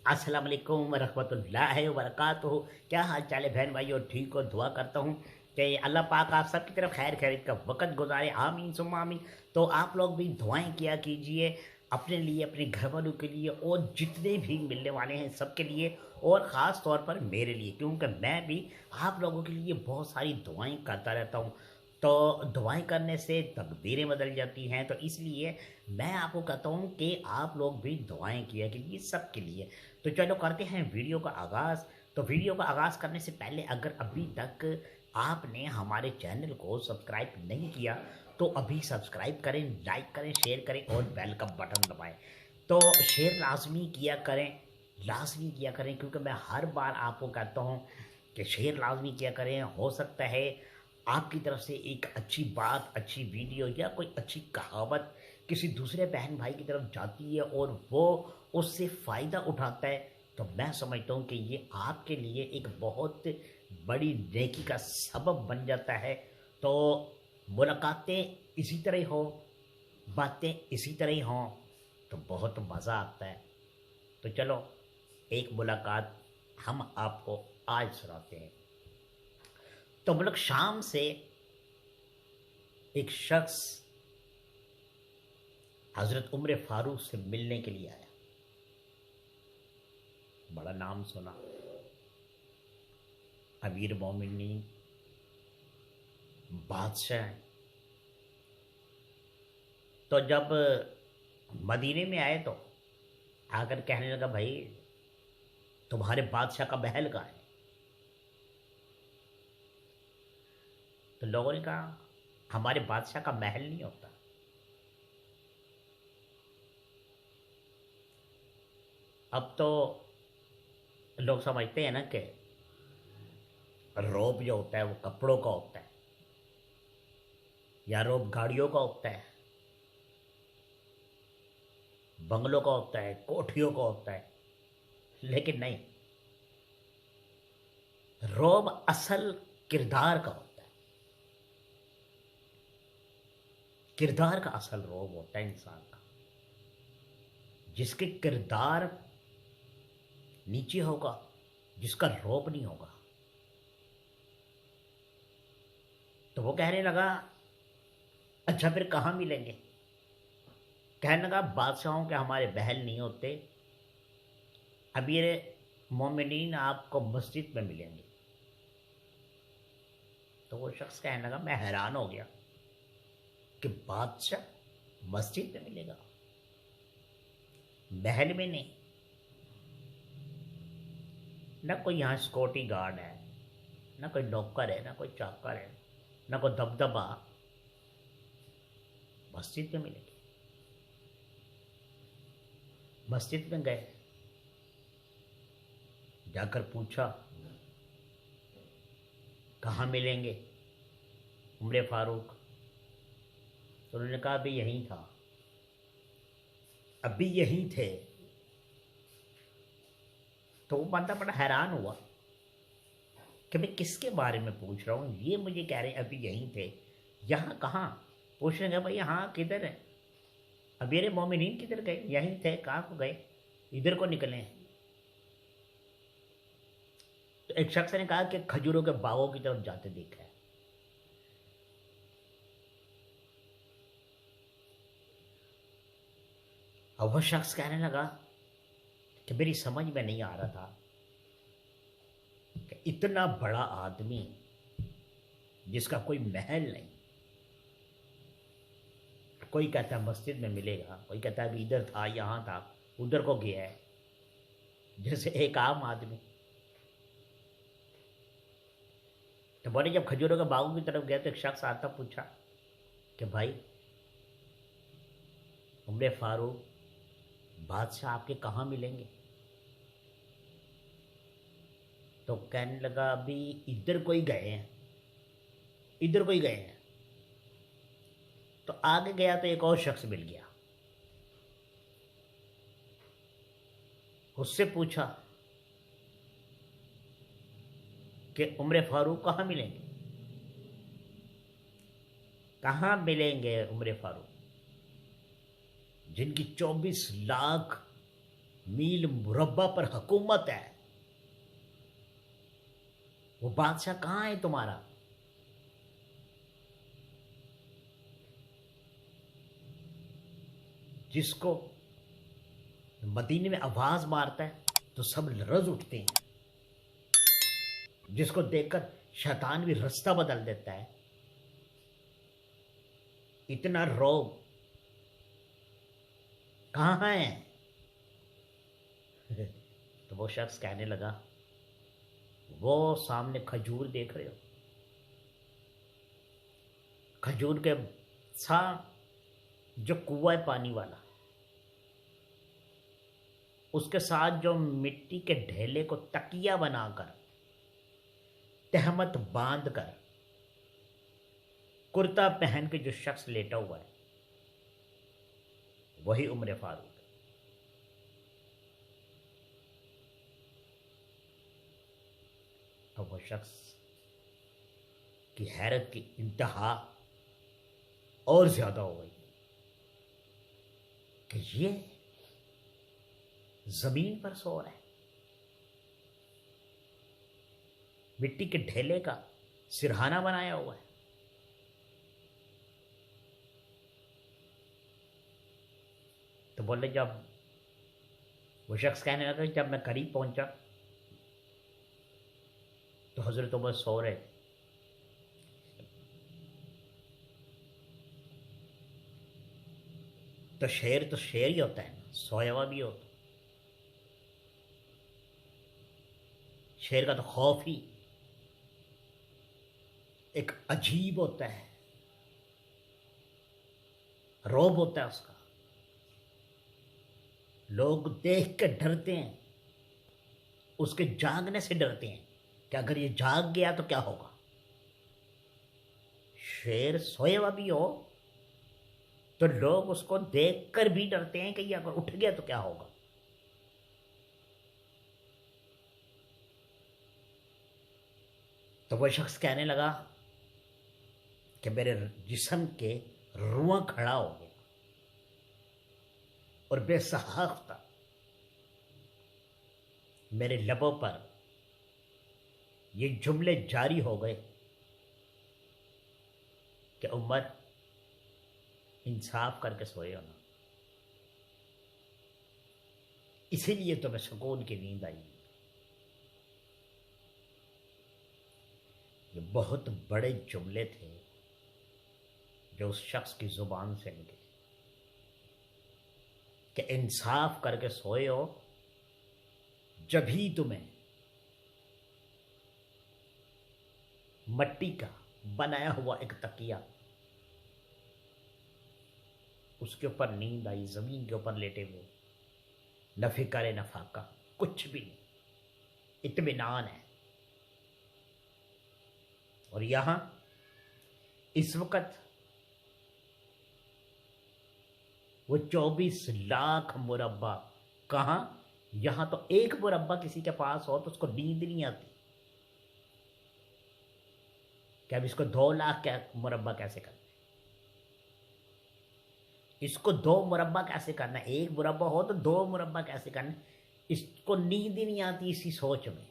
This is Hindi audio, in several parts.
अस्सलाम वालेकुम रहमतुल्लाहि व बरकातुहू। क्या हाल चाल है बहन भाई? और ठीक हो? दुआ करता हूँ कि अल्लाह पाक आप सबकी तरफ खैर खैरियत का वक़्त गुजारे। आमीन सुम्मा आमीन। तो आप लोग भी दुआएं किया कीजिए अपने लिए, अपने घर वालों के लिए और जितने भी मिलने वाले हैं सबके लिए, और ख़ास तौर पर मेरे लिए, क्योंकि मैं भी आप लोगों के लिए बहुत सारी दुआएं करता रहता हूँ। तो दुआएं करने से तकदीरें बदल जाती हैं, तो इसलिए मैं आपको कहता हूँ कि आप लोग भी दुआएं किया कीजिए सबके लिए। तो चलो करते हैं वीडियो का आगाज़। तो वीडियो का आगाज़ करने से पहले अगर अभी तक आपने हमारे चैनल को सब्सक्राइब नहीं किया तो अभी सब्सक्राइब करें, लाइक करें, शेयर करें और बेल का बटन दबाएं। तो शेयर लाजमी किया करें, लाजमी किया करें, क्योंकि मैं हर बार आपको कहता हूँ कि शेयर लाजमी किया करें। हो सकता है आपकी तरफ से एक अच्छी बात, अच्छी वीडियो या कोई अच्छी कहावत किसी दूसरे बहन भाई की तरफ जाती है और वो उससे फ़ायदा उठाता है, तो मैं समझता हूँ कि ये आपके लिए एक बहुत बड़ी नेकी का सबब बन जाता है। तो मुलाकातें इसी तरह हो, बातें इसी तरह ही हों, तो बहुत मज़ा आता है। तो चलो एक मुलाकात हम आपको आज सुनाते हैं। तो मतलब शाम से एक शख्स हज़रत उम्र फारूक से मिलने के लिए आया। बड़ा नाम सुना, अमीर मोमिनीन, बादशाह। तो जब मदीने में आए तो आकर कहने लगा, भाई तुम्हारे बादशाह का महल कहाँ है? तो लोगों ने कहा, हमारे बादशाह का महल नहीं होता। अब तो लोग समझते हैं ना कि रोब जो होता है वो कपड़ों का होता है, या रोब गाड़ियों का होता है, बंगलों का होता है, कोठियों का होता है। लेकिन नहीं, रोब असल किरदार का होता है। किरदार का असल रोब होता है इंसान का। जिसके किरदार नीचे होगा, जिसका रोब नहीं होगा। तो वो कहने लगा, अच्छा फिर कहाँ मिलेंगे? कहने लगा, बादशाहों के हमारे महल नहीं होते, अमीर मोमिनीन आपको मस्जिद में मिलेंगे। तो वो शख्स कहने लगा, मैं हैरान हो गया कि बादशाह मस्जिद में मिलेगा, महल में नहीं। ना कोई यहाँ सिक्योरिटी गार्ड है, ना कोई नौकर है, ना कोई चाकर है, ना कोई दबदबा, मस्जिद में मिलेगी। मस्जिद में गए, जाकर पूछा कहाँ मिलेंगे उम्र फारूक? तो उन्होंने कहा, अभी यहीं था, अभी यहीं थे। तो वो बंदा बड़ा हैरान हुआ कि मैं किसके बारे में पूछ रहा हूँ, ये मुझे कह रहे हैं अभी यहीं थे, यहाँ कहाँ? पूछने गया, भाई यहाँ किधर है? अमीर मोमिनीन किधर गए? यहीं थे, कहाँ को गए? इधर को निकले हैं। तो एक शख्स ने कहा कि खजूरों के बागों की तरफ जाते देखा है। अब वह शख्स कहने लगा कि मेरी समझ में नहीं आ रहा था कि इतना बड़ा आदमी जिसका कोई महल नहीं, कोई कहता है मस्जिद में मिलेगा, कोई कहता है अभी इधर था, यहाँ था, उधर को गया है, जैसे एक आम आदमी। तो बोले जब खजूरों के बागों की तरफ गया तो एक शख्स आता, पूछा कि भाई उम्र फारूक, बादशाह आपके कहाँ मिलेंगे? तो कहने लगा, अभी इधर कोई गए हैं, इधर कोई गए हैं। तो आगे गया तो एक और शख्स मिल गया, उससे पूछा कि उम्र फारूक कहाँ मिलेंगे? कहाँ मिलेंगे उम्र फारूक, जिनकी 24 लाख मील मुरब्बा पर हुकूमत है। वो बादशाह कहाँ है तुम्हारा? जिसको मदीने में आवाज मारता है तो सब लरज उठते हैं, जिसको देखकर शैतान भी रास्ता बदल देता है। इतना रोब कहाँ है? तो वो शख्स कहने लगा, वो सामने खजूर देख रहे हो, खजूर के साथ जो कुआं है पानी वाला, उसके साथ जो मिट्टी के ढेले को तकिया बनाकर, तहमत बांध कर, कुर्ता पहन के जो शख्स लेटा हुआ है, वही उम्र फारूक। तो वो शख्स की हैरत की इंतहा और ज्यादा हो गई कि ये जमीन पर सो रहा है, मिट्टी के ढेले का सिरहाना बनाया हुआ है। तो बोले, जब वो शख्स कहने लगा, जब मैं करीब पहुंचा तो हजरत उमर सो रहे थे। तो शेर ही होता है ना, सोया हुआ भी होता। शेर का तो खौफ ही एक अजीब होता है, रौब होता है उसका। लोग देख के डरते हैं, उसके जागने से डरते हैं कि अगर ये जाग गया तो क्या होगा। शेर सोए हुआ भी हो तो लोग उसको देखकर भी डरते हैं कि ये अगर उठ गया तो क्या होगा। तो वह शख्स कहने लगा कि मेरे जिस्म के रुआं खड़ा हो गया और बेसहाख्ता मेरे लबों पर ये जुमले जारी हो गए कि उमर, इंसाफ करके सोए हो ना, इसीलिए तुम्हें सुकून की नींद आई। ये बहुत बड़े जुमले थे जो उस शख्स की जुबान से निकले कि इंसाफ करके सोए हो, जब ही तुम्हें मट्टी का बनाया हुआ एक तकिया, उसके ऊपर नींद आई, जमीन के ऊपर लेटे हुए, न फिक्र न फाका, कुछ भी नहीं, इत्मीनान है। और यहां इस वक्त वो 24 लाख मुरब्बा कहां, यहां तो एक मुरब्बा किसी के पास हो तो उसको नींद नहीं आती कि अब इसको 2 लाख क्या मुरब्बा कैसे करना, इसको 2 मुरब्बा कैसे करना, एक मुरब्बा हो तो 2 मुरब्बा कैसे करना, इसको नींद ही नहीं आती इसी सोच में।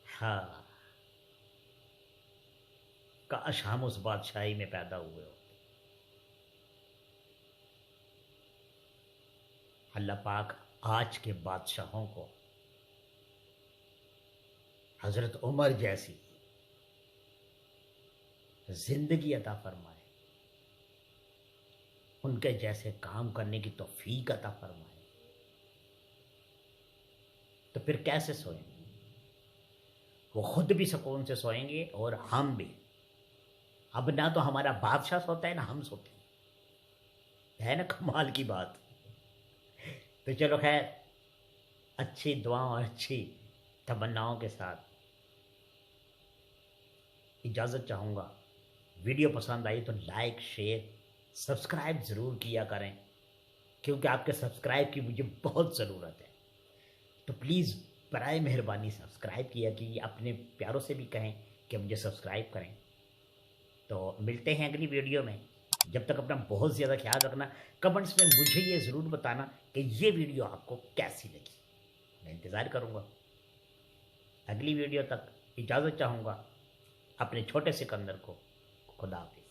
हाँ, काश हम उस बादशाही में पैदा हुए हो। अल्लाह पाक आज के बादशाहों को हजरत उमर जैसी जिंदगी अता फरमाए, उनके जैसे काम करने की तौफीक अता फरमाए। तो फिर कैसे सोएंगे? वो खुद भी सुकून से सोएंगे और हम भी। अब ना तो हमारा बादशाह सोता है ना हम सोते हैं, है ना कमाल की बात। तो चलो खैर, अच्छी दुआओं और अच्छी तमन्नाओं के साथ इजाज़त चाहूँगा। वीडियो पसंद आई तो लाइक शेयर सब्सक्राइब ज़रूर किया करें, क्योंकि आपके सब्सक्राइब की मुझे बहुत ज़रूरत है। तो प्लीज़ बराए मेहरबानी सब्सक्राइब किया कि अपने प्यारों से भी कहें कि मुझे सब्सक्राइब करें। तो मिलते हैं अगली वीडियो में। जब तक अपना बहुत ज़्यादा ख्याल रखना। कमेंट्स में मुझे ये ज़रूर बताना कि ये वीडियो आपको कैसी लगी। मैं इंतज़ार करूँगा। अगली वीडियो तक इजाज़त चाहूँगा अपने छोटे सिकंदर को। खुदा हाफिज़।